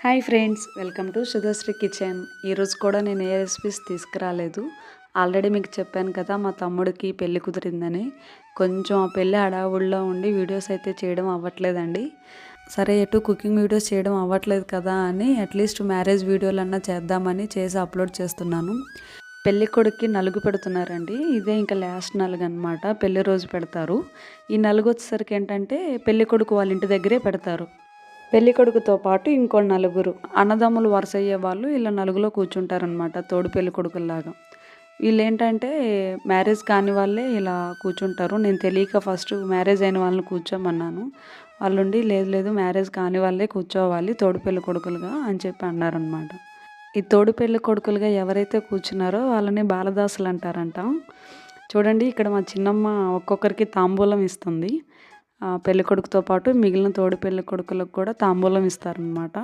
Hi friends, welcome to Sudhashri kitchen. ఈరోజు కూడా నేను ఏ రెసిపీస్ తీసుకురాలేదు. ఆల్రెడీ మీకు చెప్పాను కదా, మా తమ్ముడికి పెళ్ళి కుదిరిందని. కొంచెం ఆ పెళ్ళి హడావుడిలో ఉండి వీడియోస్ అయితే చేయడం అవ్వట్లేదండి. సరే, ఎటు కుకింగ్ వీడియోస్ చేయడం అవ్వట్లేదు కదా అని అట్లీస్ట్ మ్యారేజ్ వీడియోలన్నా చేద్దామని చేసి అప్లోడ్ చేస్తున్నాను. పెళ్ళి కొడుక్కి నలుగు పెడుతున్నారండి. ఇదే ఇంకా లాస్ట్ నలుగు అనమాట. పెళ్లి రోజు పెడతారు. ఈ నలుగు వచ్చేసరికి ఏంటంటే పెళ్ళి కొడుకు వాళ్ళ ఇంటి దగ్గరే పెడతారు. పెళ్లి కొడుకుతో పాటు ఇంకో నలుగురు అన్నదమ్ములు వరుస అయ్యే వాళ్ళు ఇలా నలుగులో కూర్చుంటారనమాట, తోడు పెళ్లి కొడుకుల్లాగా. వీళ్ళు ఏంటంటే మ్యారేజ్ కాని వాళ్ళే ఇలా కూర్చుంటారు. నేను తెలియక ఫస్ట్ మ్యారేజ్ అయిన వాళ్ళని కూర్చోమన్నాను. వాళ్ళుండి లేదు లేదు మ్యారేజ్ కాని వాళ్ళే కూర్చోవాలి తోడు పెళ్లి కొడుకులుగా అని చెప్పి అన్నారనమాట. ఈ తోడు పెళ్లి కొడుకులుగా ఎవరైతే కూర్చున్నారో వాళ్ళని బాలదాసులు అంటారంట. చూడండి, ఇక్కడ మా చిన్నమ్మ ఒక్కొక్కరికి తాంబూలం ఇస్తుంది. పెళ్ళికొడుకుతో పాటు మిగిలిన తోడు పెళ్ళి కొడుకులకు కూడా తాంబూలం ఇస్తారనమాట.